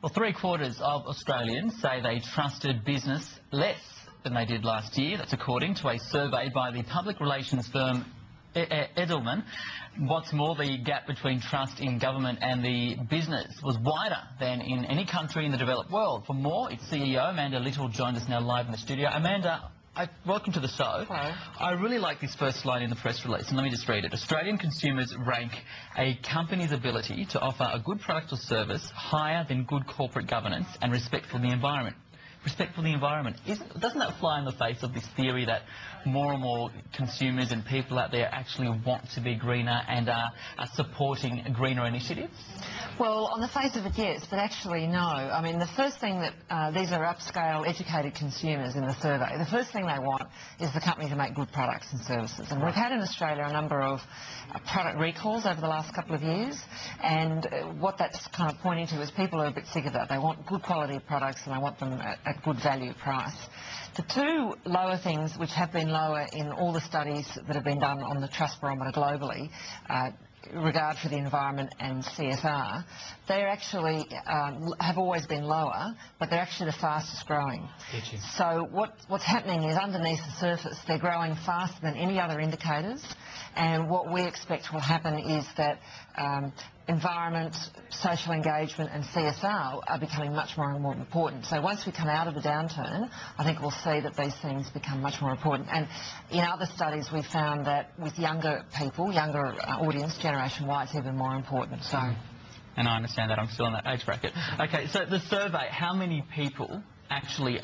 Well, 3/4 of Australians say they trusted business less than they did last year. That's according to a survey by the public relations firm Edelman. What's more, the gap between trust in government and the business was wider than in any country in the developed world. For more, its CEO, Amanda Little, joins us now live in the studio. Amanda, welcome to the show. Hello. I really like this first line in the press release, and let me just read it. Australian consumers rank a company's ability to offer a good product or service higher than good corporate governance and respect for the environment. Respect for the environment. Doesn't that fly in the face of this theory that more and more consumers and people out there actually want to be greener and are supporting greener initiatives? Well, on the face of it, yes, but actually, no. I mean, the first thing that these are upscale, educated consumers in the survey. The first thing they want is the company to make good products and services. And we've had in Australia a number of product recalls over the last couple of years, and what that's kind of pointing to is people are a bit sick of that. They want good quality products and they want them at good value price. The two lower things, which have been lower in all the studies that have been done on the Trust Barometer globally, regard for the environment and CSR, they're actually have always been lower, but they're actually the fastest growing. So what's happening is underneath the surface they're growing faster than any other indicators, and what we expect will happen is that environment, social engagement and CSR are becoming much more and more important. So once we come out of the downturn, I think we'll see that these things become much more important. And in other studies we found that with younger people, younger audience, Generation Y, it's even more important. So. And I understand that, I'm still in that age bracket. Okay, so the survey, how many people actually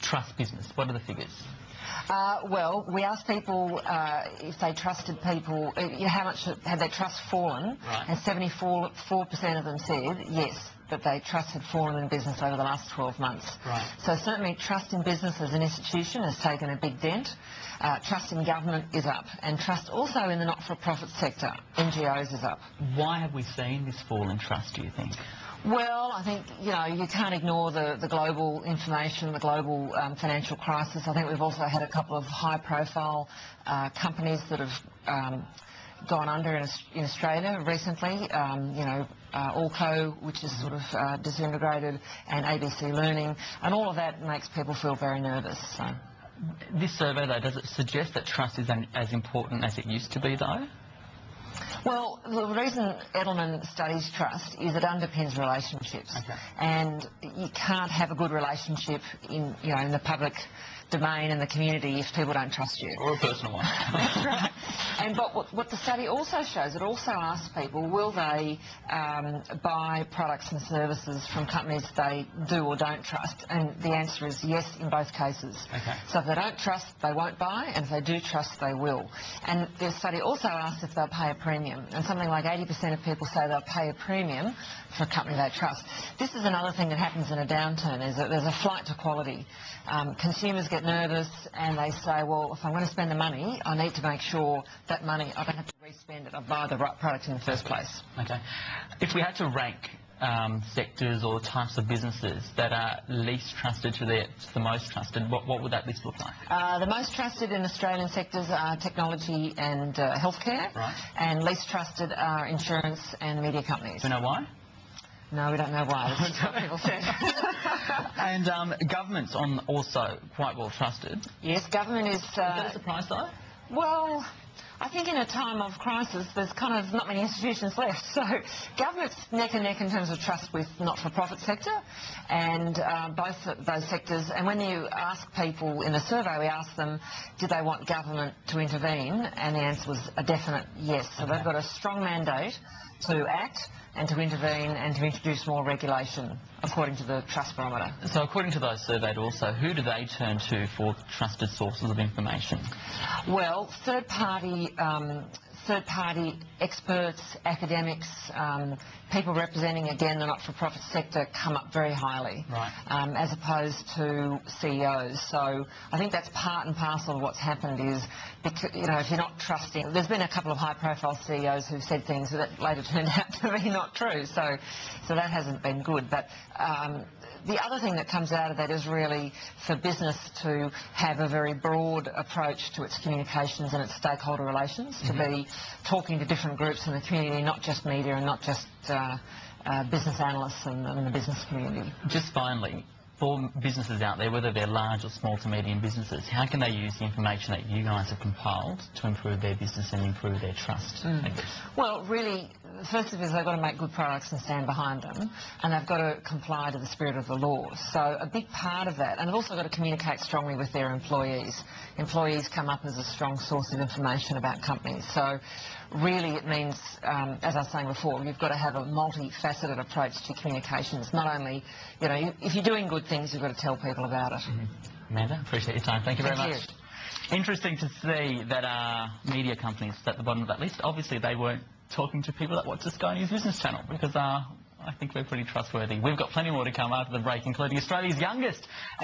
trust business? What are the figures? Well, we asked people if they trusted people, how much had their trust fallen, right. And 74% of them said yes, that their trust had fallen in business over the last 12 months. Right. So certainly trust in business as an institution has taken a big dent. Trust in government is up, and trust also in the not-for-profit sector, NGOs, is up. Why have we seen this fall in trust, do you think? Well, I think, you can't ignore the global information, the global financial crisis. I think we've also had a couple of high-profile companies that have gone under in Australia recently, Allco, which is sort of disintegrated, and ABC Learning, and all of that makes people feel very nervous. So. This survey, though, does it suggest that trust is as important as it used to be, though? Well, the reason Edelman studies trust is it underpins relationships, okay. And you can't have a good relationship in the public domain and the community if people don't trust you. Or a personal one. That's right. And but what the study also shows, it also asks people, will they buy products and services from companies they do or don't trust? And the answer is yes in both cases. Okay. So if they don't trust, they won't buy, and if they do trust, they will. And the study also asks if they'll pay a premium, and something like 80% of people say they'll pay a premium for a company they trust. This is another thing that happens in a downturn, is that there's a flight to quality. Consumers get nervous and they say, well, if I'm going to spend the money, I need to make sure that money, I don't have to re-spend it, I buy the right product in the first place. Okay. If we had to rank sectors or types of businesses that are least trusted to the most trusted, what would that list look like? The most trusted in Australian sectors are technology and healthcare, right. And least trusted are insurance and media companies. Do you know why? No, we don't know why. That's just what people said. And government's also quite well trusted. Yes, government is... Is that a surprise, though? Well, I think in a time of crisis, there's kind of not many institutions left. So government's neck and neck in terms of trust with not-for-profit sector, and both those sectors. And when you ask people in the survey, we asked them, did they want government to intervene? And the answer was a definite yes. So they've got a strong mandate to act and to intervene and to introduce more regulation, according to the Trust Barometer. So according to those surveyed also, who do they turn to for trusted sources of information? Well, third-party experts, academics, people representing, again, the not-for-profit sector come up very highly, right. As opposed to CEOs. So I think that's part and parcel of what's happened is, because, if you're not trusting... There's been a couple of high-profile CEOs who've said things that later turned out to be not true, so that hasn't been good. But the other thing that comes out of that is really for business to have a very broad approach to its communications and its stakeholder relations, to be talking to different groups in the community, not just media and not just business analysts and the business community. Just finally, for businesses out there, whether they're large or small to medium businesses, how can they use the information that you guys have compiled to improve their business and improve their trust? Well, really, first of all, they've got to make good products and stand behind them, and they've got to comply to the spirit of the law. So a big part of that, and they've also got to communicate strongly with their employees. Employees come up as a strong source of information about companies. So really it means, as I was saying before, you've got to have a multifaceted approach to communications. Not only, you know, if you're doing good things, you've got to tell people about it. Amanda, appreciate your time. Thank you very Thank much. Interesting to see that media companies at the bottom of that list, obviously they weren't talking to people that watch the Sky News business channel, because I think we're pretty trustworthy. We've got plenty more to come after the break, including Australia's youngest and